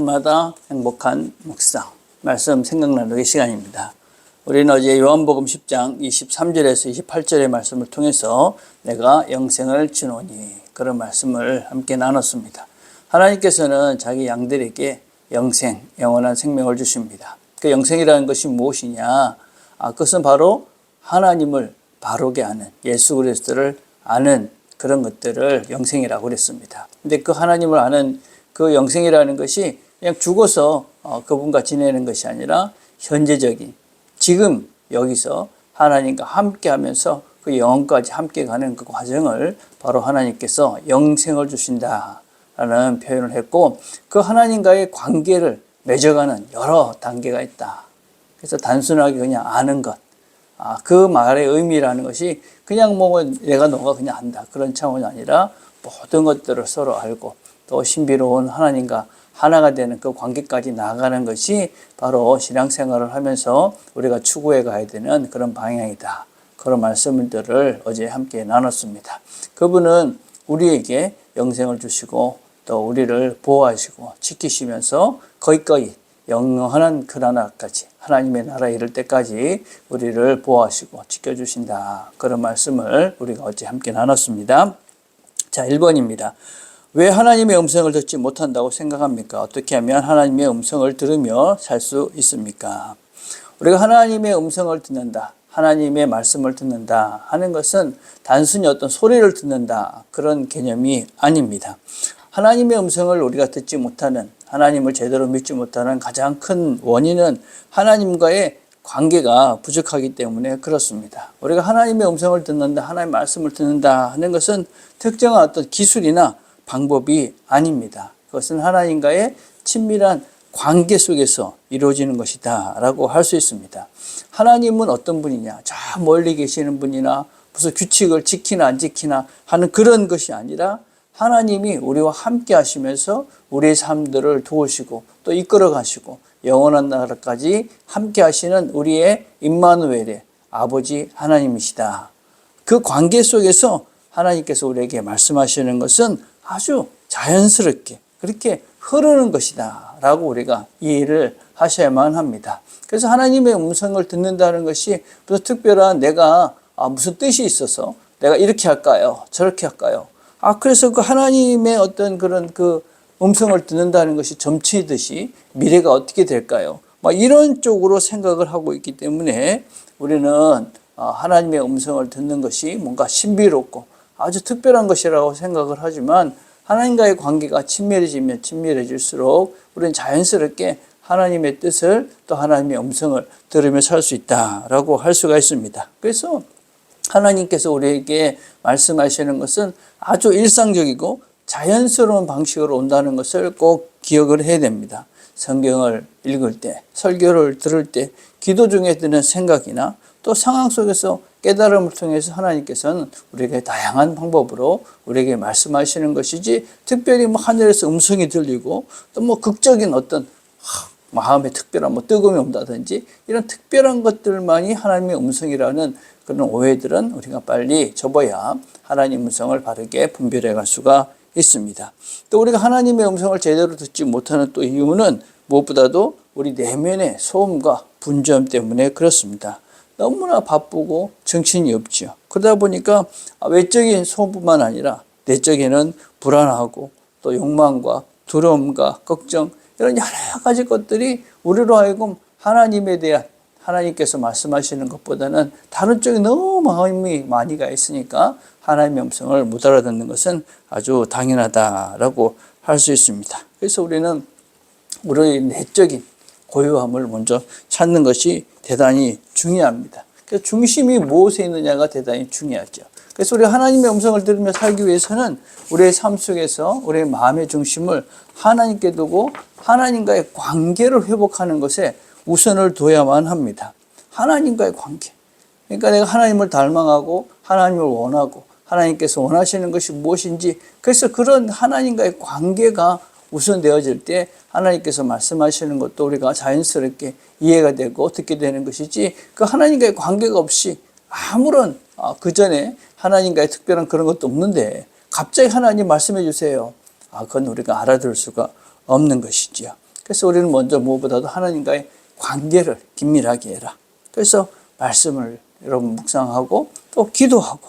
날마다 행복한 묵상, 말씀 생각 나누기 시간입니다. 우리는 어제 요한복음 10장 23절에서 28절의 말씀을 통해서 내가 영생을 주노니 그런 말씀을 함께 나눴습니다. 하나님께서는 자기 양들에게 영생, 영원한 생명을 주십니다. 그 영생이라는 것이 무엇이냐? 그것은 바로 하나님을 바르게 아는, 예수 그리스도를 아는 그런 것들을 영생이라고 그랬습니다. 근데 그 하나님을 아는 그 영생이라는 것이 그냥 죽어서 그분과 지내는 것이 아니라 현재적인 지금 여기서 하나님과 함께 하면서 그 영원까지 함께 가는 그 과정을 바로 하나님께서 영생을 주신다라는 표현을 했고, 그 하나님과의 관계를 맺어가는 여러 단계가 있다. 그래서 단순하게 그냥 아는 것, 그 말의 의미라는 것이 그냥 내가 너가 그냥 안다 그런 차원이 아니라 모든 것들을 서로 알고 또 신비로운 하나님과 하나가 되는 그 관계까지 나아가는 것이 바로 신앙생활을 하면서 우리가 추구해 가야 되는 그런 방향이다. 그런 말씀들을 어제 함께 나눴습니다. 그분은 우리에게 영생을 주시고 또 우리를 보호하시고 지키시면서 거기까지 영원한 그 나라까지 하나님의 나라에 이를 때까지 우리를 보호하시고 지켜주신다. 그런 말씀을 우리가 어제 함께 나눴습니다. 자, 1번입니다. 왜 하나님의 음성을 듣지 못한다고 생각합니까? 어떻게 하면 하나님의 음성을 들으며 살 수 있습니까? 우리가 하나님의 음성을 듣는다, 하나님의 말씀을 듣는다 하는 것은 단순히 어떤 소리를 듣는다 그런 개념이 아닙니다. 하나님의 음성을 우리가 듣지 못하는, 하나님을 제대로 믿지 못하는 가장 큰 원인은 하나님과의 관계가 부족하기 때문에 그렇습니다. 우리가 하나님의 음성을 듣는다, 하나님의 말씀을 듣는다 하는 것은 특정한 어떤 기술이나 방법이 아닙니다. 그것은 하나님과의 친밀한 관계 속에서 이루어지는 것이다 라고 할 수 있습니다. 하나님은 어떤 분이냐, 저 멀리 계시는 분이나 무슨 규칙을 지키나 안 지키나 하는 그런 것이 아니라 하나님이 우리와 함께 하시면서 우리의 삶들을 도우시고 또 이끌어 가시고 영원한 나라까지 함께 하시는 우리의 임마누엘의 아버지 하나님이시다. 그 관계 속에서 하나님께서 우리에게 말씀하시는 것은 아주 자연스럽게 그렇게 흐르는 것이다 라고 우리가 이해를 하셔야만 합니다. 그래서 하나님의 음성을 듣는다는 것이 무슨 특별한 내가 무슨 뜻이 있어서 내가 이렇게 할까요? 저렇게 할까요? 그래서 그 하나님의 어떤 그런 그 음성을 듣는다는 것이 점치듯이 미래가 어떻게 될까요? 이런 쪽으로 생각을 하고 있기 때문에 우리는 하나님의 음성을 듣는 것이 뭔가 신비롭고 아주 특별한 것이라고 생각을 하지만 하나님과의 관계가 친밀해지면 친밀해질수록 우리는 자연스럽게 하나님의 뜻을 또 하나님의 음성을 들으며 살 수 있다라고 할 수가 있습니다. 그래서 하나님께서 우리에게 말씀하시는 것은 아주 일상적이고 자연스러운 방식으로 온다는 것을 꼭 기억을 해야 됩니다. 성경을 읽을 때, 설교를 들을 때, 기도 중에 드는 생각이나 또 상황 속에서 깨달음을 통해서 하나님께서는 우리에게 다양한 방법으로 우리에게 말씀하시는 것이지, 특별히 하늘에서 음성이 들리고 또 극적인 어떤 마음에 특별한 뜨거움이 온다든지 이런 특별한 것들만이 하나님의 음성이라는 그런 오해들은 우리가 빨리 접어야 하나님 음성을 바르게 분별해 갈 수가 있습니다. 또 우리가 하나님의 음성을 제대로 듣지 못하는 또 이유는 무엇보다도 우리 내면의 소음과 분주함 때문에 그렇습니다. 너무나 바쁘고 정신이 없죠. 그러다 보니까 외적인 소음뿐만 아니라 내적에는 불안하고 또 욕망과 두려움과 걱정 이런 여러 가지 것들이 우리로 하여금 하나님에 대한 하나님께서 말씀하시는 것보다는 다른 쪽에 너무 마음이 많이 가 있으니까 하나님의 음성을 못 알아듣는 것은 아주 당연하다라고 할 수 있습니다. 그래서 우리는 우리의 내적인 고요함을 먼저 찾는 것이 대단히 중요합니다. 그래서 중심이 무엇에 있느냐가 대단히 중요하죠. 그래서 우리가 하나님의 음성을 들으며 살기 위해서는 우리의 삶 속에서 우리의 마음의 중심을 하나님께 두고 하나님과의 관계를 회복하는 것에 우선을 둬야만 합니다. 하나님과의 관계. 그러니까 내가 하나님을 닮아가고 하나님을 원하고 하나님께서 원하시는 것이 무엇인지, 그래서 그런 하나님과의 관계가 우선되어질 때 하나님께서 말씀하시는 것도 우리가 자연스럽게 이해가 되고 듣게 되는 것이지, 그 하나님과의 관계가 없이 아무런 그 전에 하나님과의 특별한 그런 것도 없는데 갑자기 하나님 말씀해 주세요. 그건 우리가 알아들을 수가 없는 것이지요. 그래서 우리는 먼저 무엇보다도 하나님과의 관계를 긴밀하게 해라. 그래서 말씀을 여러분 묵상하고 또 기도하고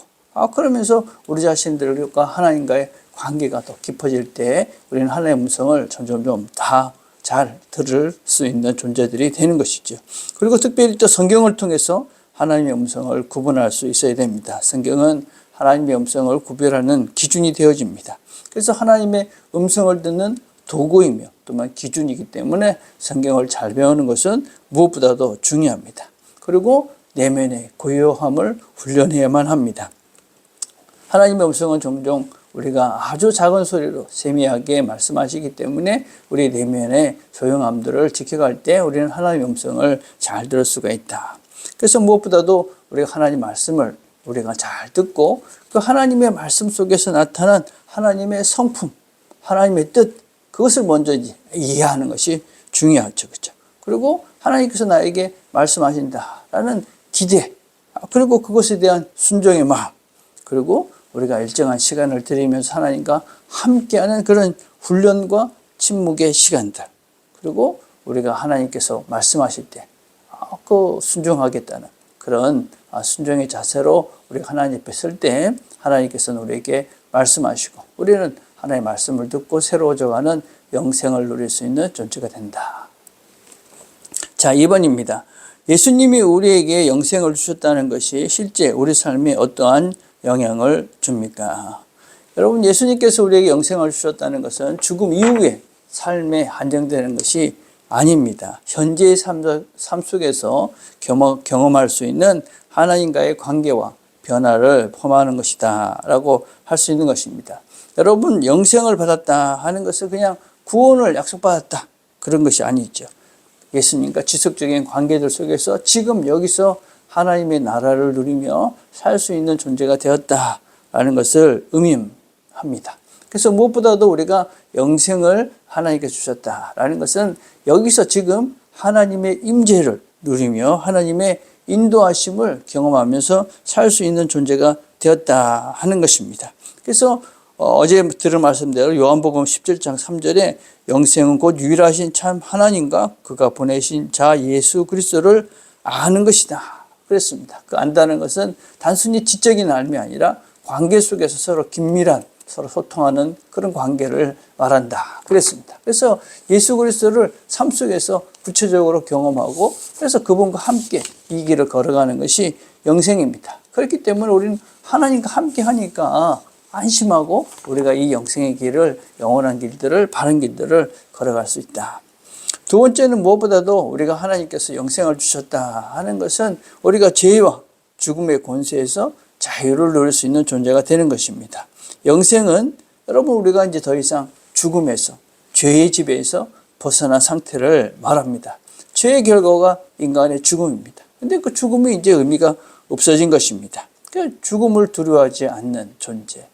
그러면서 우리 자신들과 하나님과의 관계가 더 깊어질 때 우리는 하나님의 음성을 점점점 다 잘 들을 수 있는 존재들이 되는 것이죠. 그리고 특별히 또 성경을 통해서 하나님의 음성을 구분할 수 있어야 됩니다. 성경은 하나님의 음성을 구별하는 기준이 되어집니다. 그래서 하나님의 음성을 듣는 도구이며 또한 기준이기 때문에 성경을 잘 배우는 것은 무엇보다도 중요합니다. 그리고 내면의 고요함을 훈련해야만 합니다. 하나님의 음성은 종종 우리가 아주 작은 소리로 세미하게 말씀하시기 때문에 우리 내면의 조용함들을 지켜갈 때 우리는 하나님의 음성을 잘 들을 수가 있다. 그래서 무엇보다도 우리가 하나님 말씀을 우리가 잘 듣고 그 하나님의 말씀 속에서 나타난 하나님의 성품, 하나님의 뜻, 그것을 먼저 이해하는 것이 중요하죠. 그렇죠? 그리고 하나님께서 나에게 말씀하신다라는 기대, 그리고 그것에 대한 순종의 마음, 그리고 우리가 일정한 시간을 들이면서 하나님과 함께하는 그런 훈련과 침묵의 시간들, 그리고 우리가 하나님께서 말씀하실 때 그 순종하겠다는 그런 순종의 자세로 우리가 하나님 앞에 설 때 하나님께서는 우리에게 말씀하시고 우리는 하나님의 말씀을 듣고 새로워져가는 영생을 누릴 수 있는 존재가 된다. 자, 2번입니다. 예수님이 우리에게 영생을 주셨다는 것이 실제 우리 삶에 어떠한 영향을 줍니까? 여러분, 예수님께서 우리에게 영생을 주셨다는 것은 죽음 이후의 삶에 한정되는 것이 아닙니다. 현재의 삶 속에서 경험할 수 있는 하나님과의 관계와 변화를 포함하는 것이다 라고 할 수 있는 것입니다. 여러분, 영생을 받았다 하는 것은 그냥 구원을 약속받았다 그런 것이 아니죠. 예수님과 지속적인 관계들 속에서 지금 여기서 하나님의 나라를 누리며 살 수 있는 존재가 되었다라는 것을 의미합니다. 그래서 무엇보다도 우리가 영생을 하나님께 주셨다라는 것은 여기서 지금 하나님의 임재를 누리며 하나님의 인도하심을 경험하면서 살 수 있는 존재가 되었다 하는 것입니다. 그래서 어제 들은 말씀대로 요한복음 17장 3절에 영생은 곧 유일하신 참 하나님과 그가 보내신 자 예수 그리스도를 아는 것이다. 그랬습니다. 그 안다는 것은 단순히 지적인 알미 아니라 관계 속에서 서로 긴밀한 서로 소통하는 그런 관계를 말한다. 그랬습니다. 그래서 예수 그리스도를 삶 속에서 구체적으로 경험하고 그래서 그분과 함께 이 길을 걸어가는 것이 영생입니다. 그렇기 때문에 우리는 하나님과 함께 하니까 안심하고 우리가 이 영생의 길을 영원한 길들을 바른 길들을 걸어갈 수 있다. 두 번째는 무엇보다도 우리가 하나님께서 영생을 주셨다 하는 것은 우리가 죄와 죽음의 권세에서 자유를 누릴 수 있는 존재가 되는 것입니다. 영생은 여러분 우리가 이제 더 이상 죽음에서 죄의 지배에서 벗어난 상태를 말합니다. 죄의 결과가 인간의 죽음입니다. 근데 그 죽음이 이제 의미가 없어진 것입니다. 그러니까 죽음을 두려워하지 않는 존재.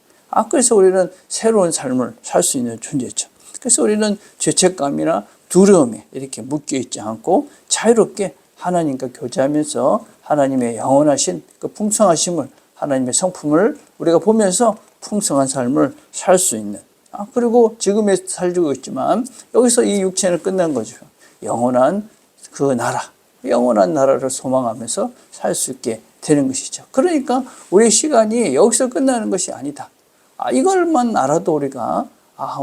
그래서 우리는 새로운 삶을 살 수 있는 존재죠. 그래서 우리는 죄책감이나 두려움에 이렇게 묶여 있지 않고 자유롭게 하나님과 교제하면서 하나님의 영원하신 그 풍성하심을 하나님의 성품을 우리가 보면서 풍성한 삶을 살 수 있는 그리고 지금에 살고 있지만 여기서 이 육체는 끝난 거죠. 영원한 그 나라, 영원한 나라를 소망하면서 살 수 있게 되는 것이죠. 그러니까 우리의 시간이 여기서 끝나는 것이 아니다. 이걸만 알아도 우리가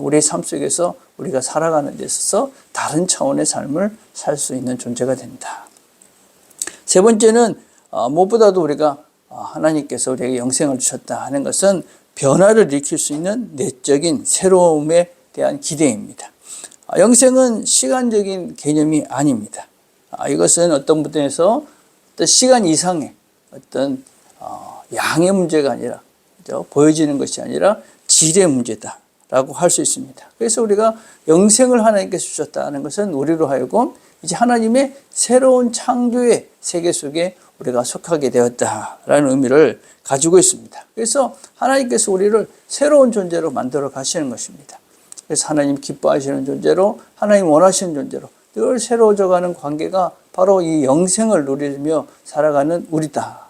우리의 삶 속에서 우리가 살아가는 데 있어서 다른 차원의 삶을 살 수 있는 존재가 된다. 세 번째는 무엇보다도 우리가 하나님께서 우리에게 영생을 주셨다 하는 것은 변화를 일으킬 수 있는 내적인 새로움에 대한 기대입니다. 영생은 시간적인 개념이 아닙니다. 이것은 어떤 부분에서 어떤 시간 이상의 어떤 양의 문제가 아니라 보여지는 것이 아니라 질의 문제다 라고 할 수 있습니다. 그래서 우리가 영생을 하나님께서 주셨다는 것은 우리로 하여금 이제 하나님의 새로운 창조의 세계 속에 우리가 속하게 되었다라는 의미를 가지고 있습니다. 그래서 하나님께서 우리를 새로운 존재로 만들어 가시는 것입니다. 그래서 하나님 기뻐하시는 존재로 하나님 원하시는 존재로 늘 새로워져가는 관계가 바로 이 영생을 누리며 살아가는 우리다.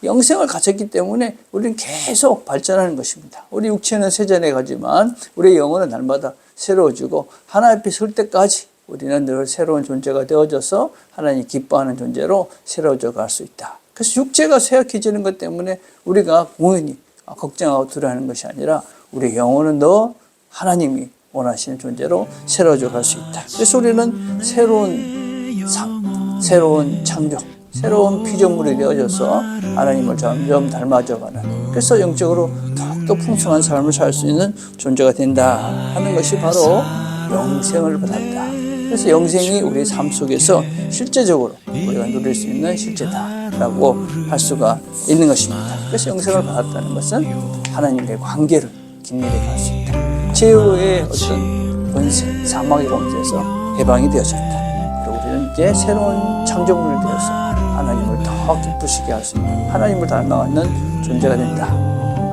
영생을 가졌기 때문에 우리는 계속 발전하는 것입니다. 우리 육체는 세전에 가지만 우리의 영혼은 날마다 새로워지고 하나님 앞에 설 때까지 우리는 늘 새로운 존재가 되어져서 하나님 기뻐하는 존재로 새로워져 갈 수 있다. 그래서 육체가 쇠약해지는 것 때문에 우리가 공연히 걱정하고 두려워하는 것이 아니라 우리 영혼은 더 하나님이 원하시는 존재로 새로워져 갈 수 있다. 그래서 우리는 새로운 창조, 새로운 피조물이 되어져서 하나님을 점점 닮아져가는, 그래서 영적으로 더욱더 풍성한 삶을 살 수 있는 존재가 된다 하는 것이 바로 영생을 받았다. 그래서 영생이 우리 삶 속에서 실제적으로 우리가 누릴 수 있는 실제다라고 할 수가 있는 것입니다. 그래서 영생을 받았다는 것은 하나님과의 관계를 긴밀히 갈 수 있다. 죄의 어떤 권세, 사망의 권세에서 해방이 되어졌다. 그리고 우리는 이제 새로운 창조물이 되어서 하나님을 더 기쁘시게 할 수 있는, 하나님을 닮아가는 존재가 된다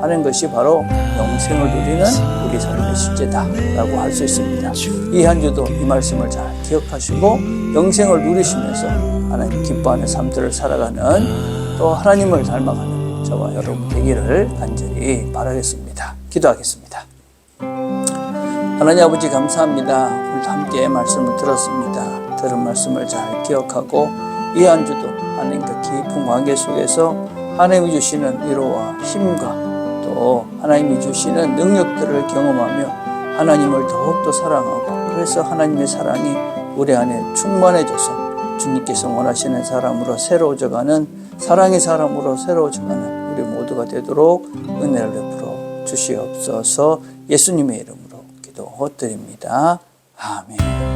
하는 것이 바로 영생을 누리는 우리 삶의 실제다라고 할 수 있습니다. 이 한 주도 이 말씀을 잘 기억하시고 영생을 누리시면서 하나님 기뻐하는 삶들을 살아가는, 또 하나님을 닮아가는 저와 여러분 되기를 간절히 바라겠습니다. 기도하겠습니다. 하나님 아버지 감사합니다. 오늘 함께 말씀을 들었습니다. 들은 말씀을 잘 기억하고 이 한 주도 하나님과 깊은 관계 속에서 하나님이 주시는 위로와 힘과 또 하나님이 주시는 능력들을 경험하며 하나님을 더욱더 사랑하고, 그래서 하나님의 사랑이 우리 안에 충만해져서 주님께서 원하시는 사람으로 새로워져가는, 사랑의 사람으로 새로워져가는 우리 모두가 되도록 은혜를 베풀어 주시옵소서. 예수님의 이름으로 기도드립니다. 아멘.